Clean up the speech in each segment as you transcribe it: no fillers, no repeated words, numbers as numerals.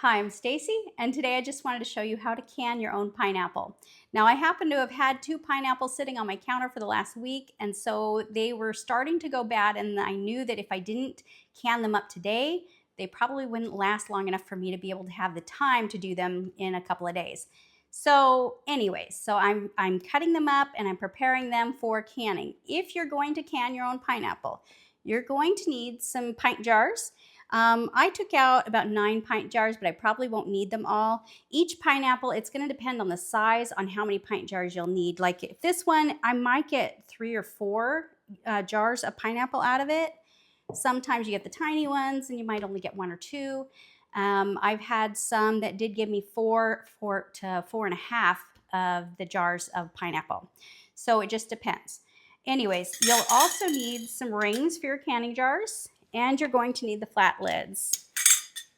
Hi, I'm Stacy, and today I just wanted to show you how to can your own pineapple. Now, I happen to have had 2 pineapples sitting on my counter for the last week, and so they were starting to go bad, and I knew that if I didn't can them up today, they probably wouldn't last long enough for me to be able to have the time to do them in a couple of days. So anyways, I'm cutting them up and I'm preparing them for canning. If you're going to can your own pineapple, you're going to need some pint jars. I took out about 9 pint jars, but I probably won't need them all. Each pineapple, it's going to depend on the size, on how many pint jars you'll need. Like if this one, I might get 3 or 4 jars of pineapple out of it. Sometimes you get the tiny ones and you might only get 1 or 2. I've had some that did give me 4 to 4.5 of the jars of pineapple. So it just depends. Anyways, you'll also need some rings for your canning jars, and you're going to need the flat lids.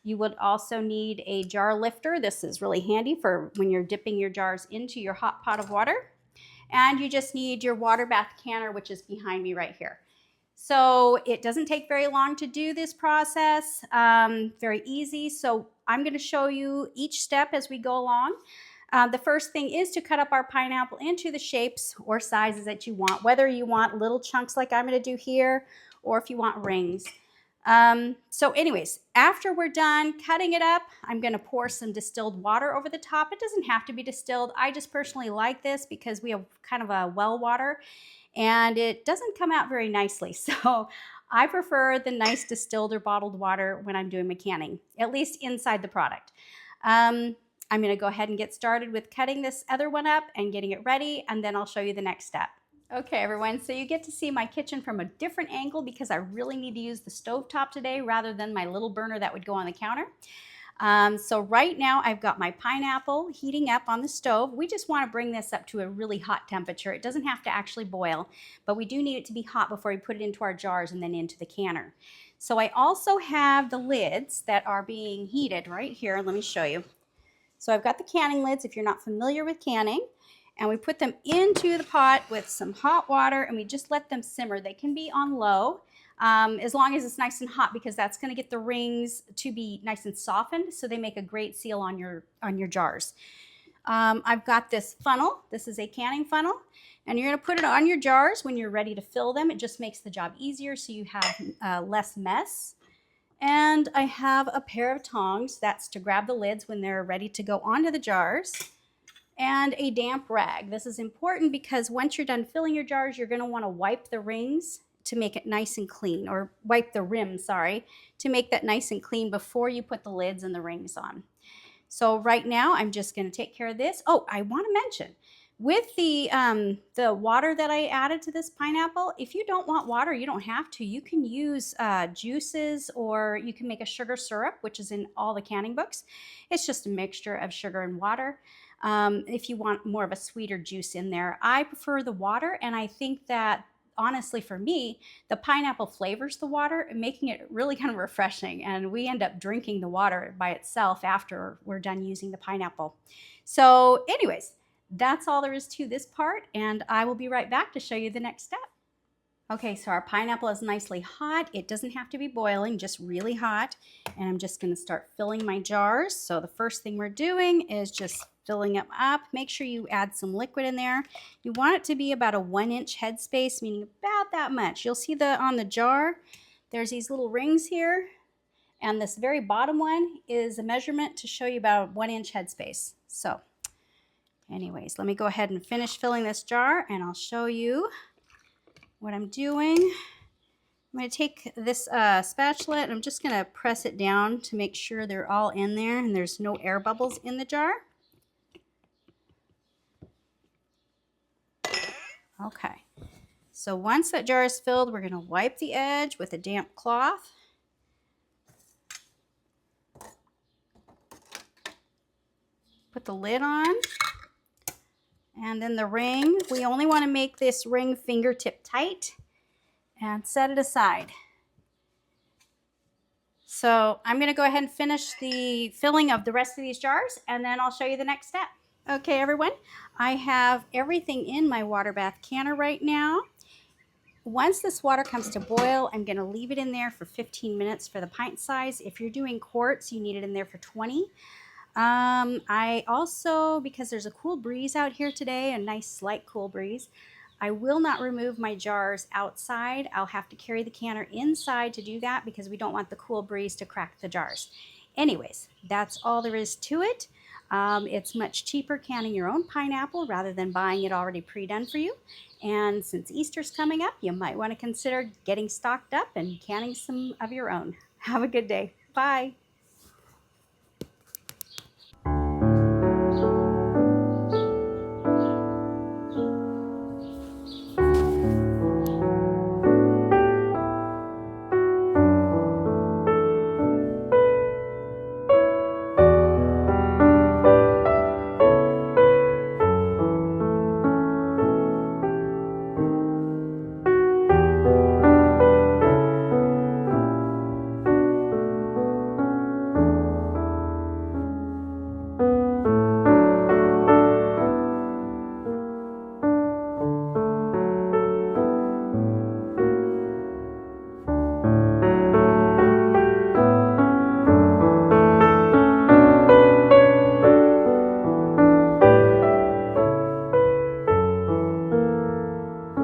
You would also need a jar lifter. This is really handy for when you're dipping your jars into your hot pot of water. And you just need your water bath canner, which is behind me right here. So it doesn't take very long to do this process, very easy. So I'm going to show you each step as we go along. The first thing is to cut up our pineapple into the shapes or sizes that you want, whether you want little chunks like I'm going to do here, or if you want rings. So anyways, after we're done cutting it up, I'm going to pour some distilled water over the top. It doesn't have to be distilled. I just personally like this because we have kind of a well water and it doesn't come out very nicely. So I prefer the nice distilled or bottled water when I'm doing my canning, at least inside the product. I'm going to go ahead and get started with cutting this other one up and getting it ready, and then I'll show you the next step. Okay, everyone, so you get to see my kitchen from a different angle because I really need to use the stovetop today rather than my little burner that would go on the counter. So right now I've got my pineapple heating up on the stove. We just want to bring this up to a really hot temperature. It doesn't have to actually boil, but we do need it to be hot before we put it into our jars and then into the canner. So I also have the lids that are being heated right here. Let me show you. So I've got the canning lids if you're not familiar with canning. And we put them into the pot with some hot water and we just let them simmer. They can be on low as long as it's nice and hot, because that's going to get the rings to be nice and softened so they make a great seal on your jars. I've got this funnel. This is a canning funnel, and you're going to put it on your jars when you're ready to fill them. It just makes the job easier so you have less mess. And I have a pair of tongs. That's to grab the lids when they're ready to go onto the jars. And a damp rag. This is important because once you're done filling your jars, you're going to want to wipe the rings to make it nice and clean, or wipe the rim, sorry, to make that nice and clean before you put the lids and the rings on. So right now, I'm just going to take care of this. Oh, I want to mention, with the water that I added to this pineapple, if you don't want water, you don't have to. You can use juices, or you can make a sugar syrup, which is in all the canning books. It's just a mixture of sugar and water. If you want more of a sweeter juice in there. I prefer the water, and I think that honestly for me, the pineapple flavors the water, making it really kind of refreshing, and we end up drinking the water by itself after we're done using the pineapple. So anyways, that's all there is to this part, and I will be right back to show you the next step. Okay, so our pineapple is nicely hot. It doesn't have to be boiling, just really hot. And I'm just going to start filling my jars. So the first thing we're doing is just filling them up. Make sure you add some liquid in there. You want it to be about a 1-inch headspace, meaning about that much. You'll see on the jar, there's these little rings here. And this very bottom one is a measurement to show you about 1-inch headspace. So anyways, let me go ahead and finish filling this jar, and I'll show you what I'm doing. I'm going to take this spatula, and I'm just going to press it down to make sure they're all in there and there's no air bubbles in the jar. Okay, so once that jar is filled, we're going to wipe the edge with a damp cloth. Put the lid on. And then the ring, we only want to make this ring fingertip tight, and set it aside. So I'm going to go ahead and finish the filling of the rest of these jars, and then I'll show you the next step. Okay, everyone, I have everything in my water bath canner right now. Once this water comes to boil, I'm going to leave it in there for 15 minutes for the pint size. If you're doing quarts, you need it in there for 20. I also, because there's a cool breeze out here today, a nice slight cool breeze, I will not remove my jars outside. I'll have to carry the canner inside to do that because we don't want the cool breeze to crack the jars. Anyways, that's all there is to it. It's much cheaper canning your own pineapple rather than buying it already pre-done for you. And since Easter's coming up, you might want to consider getting stocked up and canning some of your own. Have a good day. Bye.